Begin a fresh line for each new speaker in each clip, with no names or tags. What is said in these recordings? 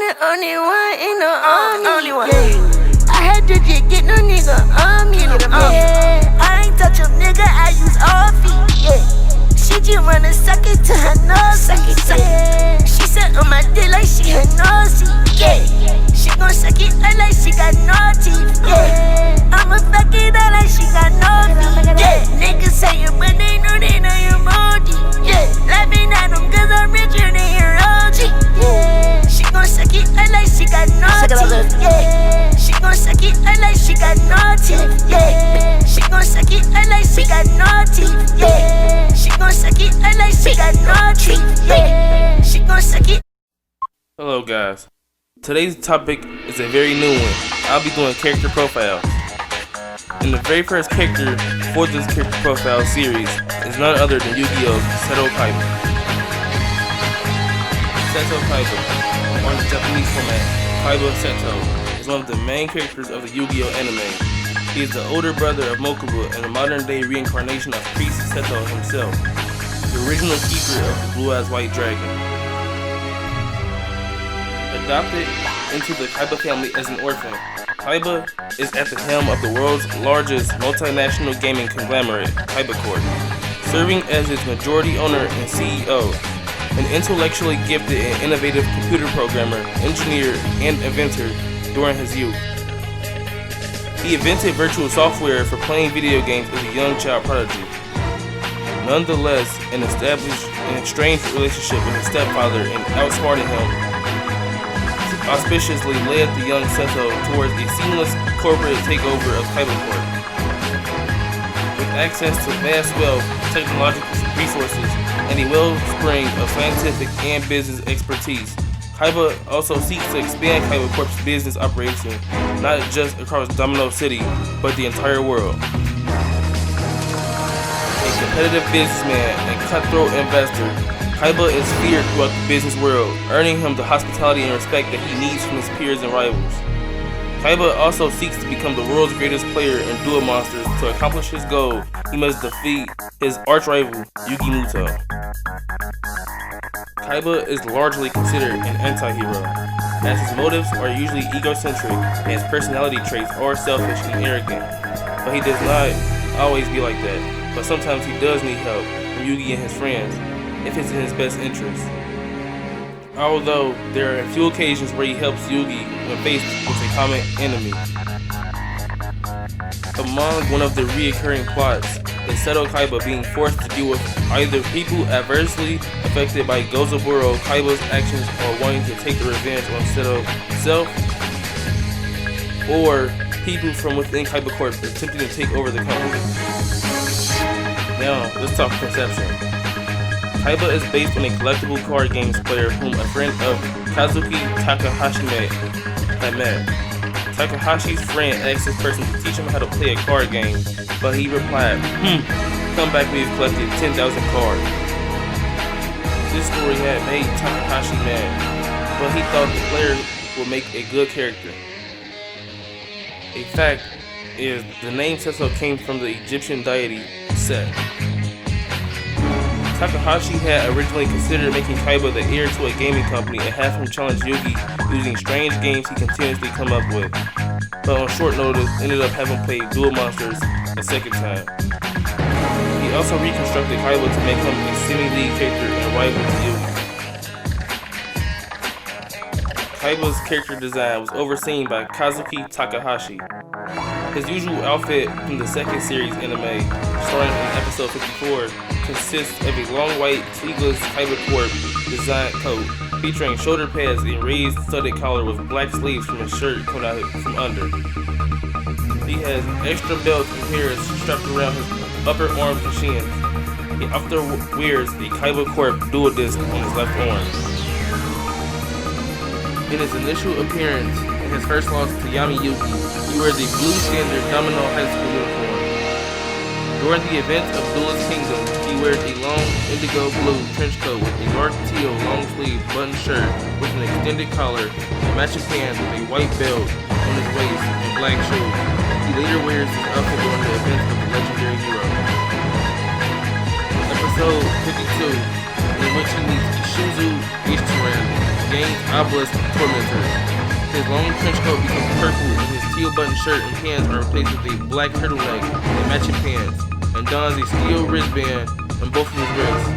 the only one in the army. Yeah. I had to just get no nigga on me. Yeah. I ain't touch a nigga, I use all feet. Yeah. She just wanna suck it to her nose. Yeah. She said on my dick like she had nosy. Yeah. She gon' suck it like she got no teeth. Yeah. I'ma fuck it out like she got no teeth. Yeah. Niggas say it, but they know you're moldy. Yeah. Laughing at them cause I'm richer than your OG. Yeah. She gon' suck it like she got no teeth. Yeah. She gon' suck it like she got no teeth. Yeah. She gon' suck it like she got no teeth. Yeah. She gon' suck it like she got no teeth. Yeah. She gon' suck it.
Hello guys. Today's topic is a very new one. I'll be doing character profiles. And the very first character for this character profile series is none other than Yugioh's Seto Kaiba. Seto Kaiba, or in the Japanese format, Kaiba Seto, is one of the main characters of the Yugioh anime. He is the older brother of Mokuba and the modern day reincarnation of Priest Seto himself, the original keeper of the Blue Eyes White Dragon. Adopted into the Kaiba family as an orphan, Kaiba is at the helm of the world's largest multinational gaming conglomerate, Kaiba Corp, serving as its majority owner and CEO, an intellectually gifted and innovative computer programmer, engineer, and inventor during his youth. He invented virtual software for playing video games as a young child prodigy. Nonetheless, established an estranged relationship with his stepfather and outsmarting him, auspiciously led the young Seto towards a seamless corporate takeover of Kaiba Corp. With access to vast wealth, technological resources, and a wellspring of scientific and business expertise, Kaiba also seeks to expand Kaiba Corp's business operation not just across Domino City, but the entire world. A competitive businessman and cutthroat investor, Kaiba is feared throughout the business world, earning him the hospitality and respect that he needs from his peers and rivals. Kaiba also seeks to become the world's greatest player in Duel Monsters. To accomplish his goal, he must defeat his arch-rival, Yugioh. Kaiba is largely considered an anti-hero, as his motives are usually egocentric and his personality traits are selfish and arrogant. But he does not always be like that, but sometimes he does need help from Yugi and his friends, if it's in his best interest. Although there are a few occasions where he helps Yugi when faced with a common enemy. Among one of the reoccurring plots is Seto Kaiba being forced to deal with either people adversely affected by Gozaburo Kaiba's actions or wanting to take the revenge on Seto himself, or people from within Kaiba Corp attempting to take over the company. Now, let's talk conception. Kaiba is based on a collectible card games player whom a friend of Kazuki Takahashi had met. Takahashi's friend asked this person to teach him how to play a card game, but he replied, come back when you've collected 10,000 cards. This story had made Takahashi mad, but he thought the player would make a good character. A fact is, the name Seto came from the Egyptian deity Set. Takahashi had originally considered making Kaiba the heir to a gaming company and have him challenge Yugi using strange games he continuously come up with, but on short notice ended up having played Duel Monsters a second time. He also reconstructed Kaiba to make him a semi-lead character and rival to Yugi. Kaiba's character design was overseen by Kazuki Takahashi. His usual outfit from the second series anime, starting in episode 54, consists of a long white sleeveless Kaiba Corp design coat featuring shoulder pads and raised studded collar with black sleeves from his shirt coming out from under. He has extra belts and hairs strapped around his upper arms and shins. He often wears a Kaiba Corp dual disc on his left arm. In his initial appearance in his first loss to Yami Yuki, he wears a blue standard Domino High School uniform. During the events of Duelist Kingdom, he wears a long indigo blue trench coat with a dark teal long sleeve button shirt with an extended collar, and matching pants with a white belt on his waist and black shoes. He later wears his outfit during the events of the legendary hero. Episode 52, in which he meets Shinzu H. gains Obelisk Tormentor. His long trench coat becomes purple and his teal button shirt and pants are replaced with a black turtleneck and matching pants, and dons a steel wristband on both of his wrists.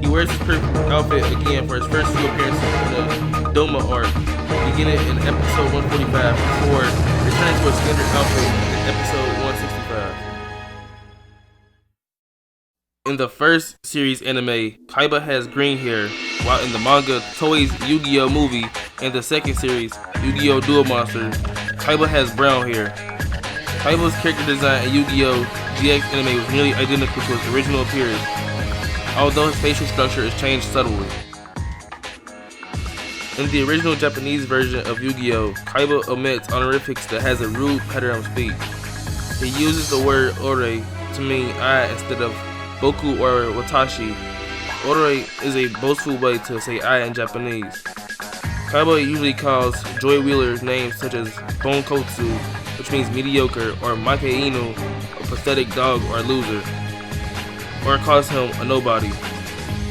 He wears his purple outfit again for his first few appearances in the Doma arc, beginning in episode 145 before returning to a standard outfit in episode 165. In the first series anime, Kaiba has green hair, while in the manga Toei's Yugioh movie and the second series, Yu-Gi-Oh! Duel Monster, Kaiba has brown hair. Kaiba's character design in Yu-Gi-Oh! GX anime was nearly identical to his original appearance, although his facial structure is changed subtly. In the original Japanese version of Yu-Gi-Oh!, Kaiba omits honorifics that has a rude pattern of speech. He uses the word ore to mean I instead of boku or watashi. Ore is a boastful way to say I in Japanese. Kaiba usually calls Joy Wheeler names such as Bonkotsu, which means mediocre, or Makeinu, a pathetic dog or loser, or calls him a nobody.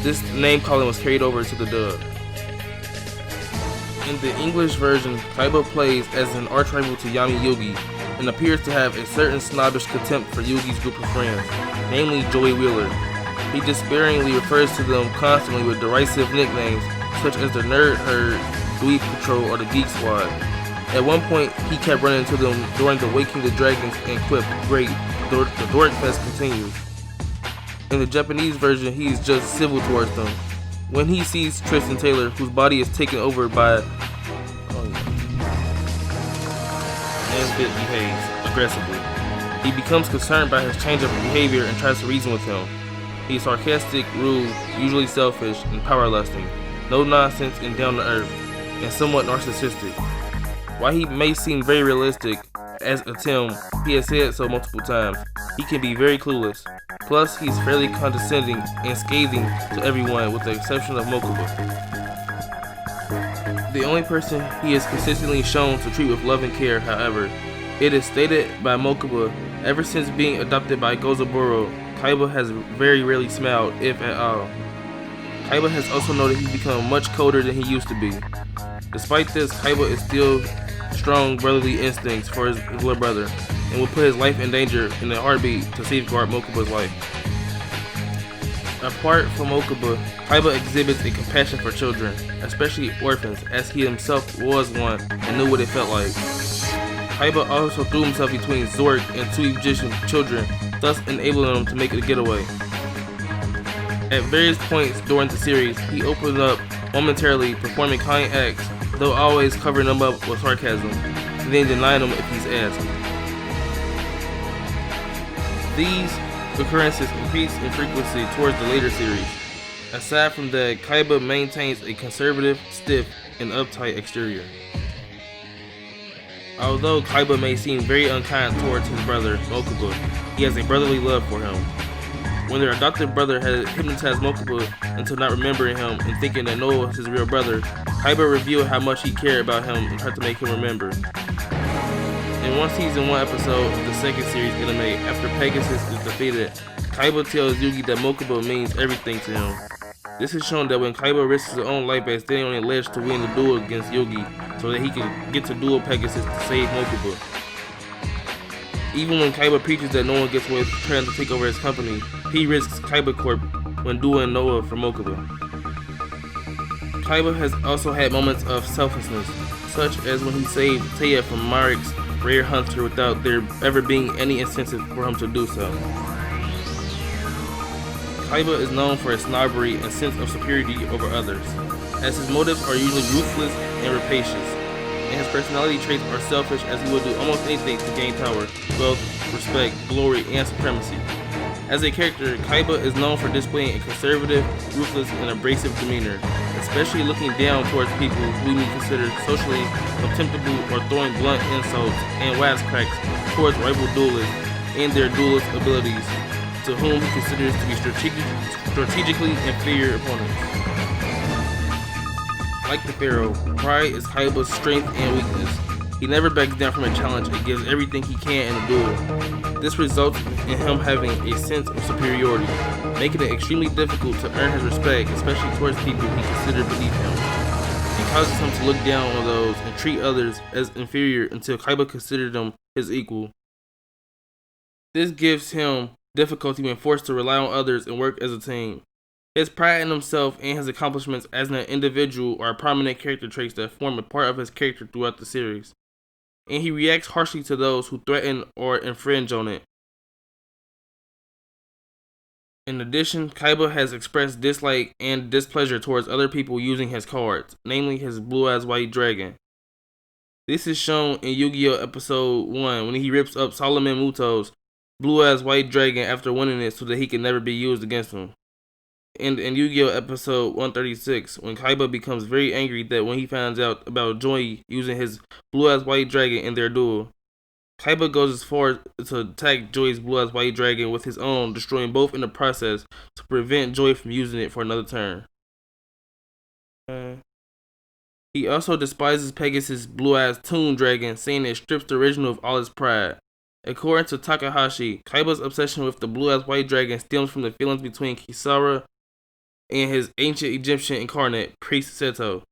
This name calling was carried over to the dub. In the English version, Kaiba plays as an arch-rival to Yami Yugi and appears to have a certain snobbish contempt for Yugi's group of friends, namely Joey Wheeler. He despairingly refers to them constantly with derisive nicknames such as the Nerd Herd, Dweeb Patrol, or the Geek Squad. At one point, he kept running into them during the Waking the Dragons and quipped, "Great, the Dork Fest continues." In the Japanese version, he is just civil towards them. When he sees Tristan Taylor, whose body is taken over by Nesbit behaves aggressively. He becomes concerned by his change of behavior and tries to reason with him. He is sarcastic, rude, usually selfish, and power-lusting, no nonsense and down to earth, and somewhat narcissistic. While he may seem very realistic, as a Tim, he has said so multiple times, he can be very clueless. Plus, he's fairly condescending and scathing to everyone with the exception of Mokuba. The only person he is consistently shown to treat with love and care, however, it is stated by Mokuba, ever since being adopted by Gozaburo, Kaiba has very rarely smiled, if at all. Kaiba has also noted he's become much colder than he used to be. Despite this, Kaiba is still strong brotherly instincts for his little brother and will put his life in danger in a heartbeat to safeguard Mokuba's life. Apart from Mokuba, Kaiba exhibits a compassion for children, especially orphans, as he himself was one and knew what it felt like. Kaiba also threw himself between Zork and two Egyptian children, thus enabling them to make a getaway. At various points during the series, he opened up momentarily, performing kind acts, though always covering them up with sarcasm, and then denying them if he's asked. These occurrences increase in frequency towards the later series. Aside from that, Kaiba maintains a conservative, stiff, and uptight exterior. Although Kaiba may seem very unkind towards his brother, Mokuba, he has a brotherly love for him. When their adopted brother had hypnotized Mokuba into not remembering him and thinking that Noah was his real brother, Kaiba revealed how much he cared about him and tried to make him remember. In one season 1 episode of the second series anime, after Pegasus is defeated, Kaiba tells Yugi that Mokuba means everything to him. This is shown that when Kaiba risks his own life by standing on a ledge to win the duel against Yugi, so that he can get to duel Pegasus to save Mokuba. Even when Kaiba preaches that no one gets away with trying to take over his company, he risks Kaiba Corp when dueling Noah for Mokuba. Kaiba has also had moments of selflessness, such as when he saved Taya from Marik's rare hunter without there ever being any incentive for him to do so. Kaiba is known for his snobbery and sense of superiority over others, as his motives are usually ruthless and rapacious, and his personality traits are selfish as he will do almost anything to gain power, wealth, respect, glory, and supremacy. As a character, Kaiba is known for displaying a conservative, ruthless, and abrasive demeanor, especially looking down towards people who he considers socially contemptible or throwing blunt insults and wisecracks towards rival duelists and their duelist abilities, to whom he considers to be strategically inferior opponents. Like the Pharaoh, pride is Kaiba's strength and weakness. He never backs down from a challenge and gives everything he can in a duel. This results in him having a sense of superiority, making it extremely difficult to earn his respect, especially towards people he considers beneath him. In causes him to look down on those and treat others as inferior until Kaiba considered them his equal. This gives him difficulty when forced to rely on others and work as a team. His pride in himself and his accomplishments as an individual are prominent character traits that form a part of his character throughout the series, and he reacts harshly to those who threaten or infringe on it. In addition, Kaiba has expressed dislike and displeasure towards other people using his cards, namely his Blue Eyes White Dragon. This is shown in Yu-Gi-Oh! Episode 1 when he rips up Solomon Muto's Blue Eyes White Dragon after winning it so that he can never be used against him. And in Yu-Gi-Oh! Episode 136, when Kaiba becomes very angry that when he finds out about Joy using his Blue Eyes White Dragon in their duel, Kaiba goes as far to attack Joy's Blue Eyes White Dragon with his own, destroying both in the process to prevent Joy from using it for another turn. He also despises Pegasus' Blue Eyes Toon Dragon, saying it strips the original of all its pride. According to Takahashi, Kaiba's obsession with the Blue Eyes White Dragon stems from the feelings between Kisara and his ancient Egyptian incarnate, Priest Seto.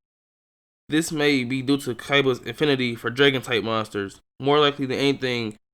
This may be due to Kaiba's affinity for dragon-type monsters. More likely than anything,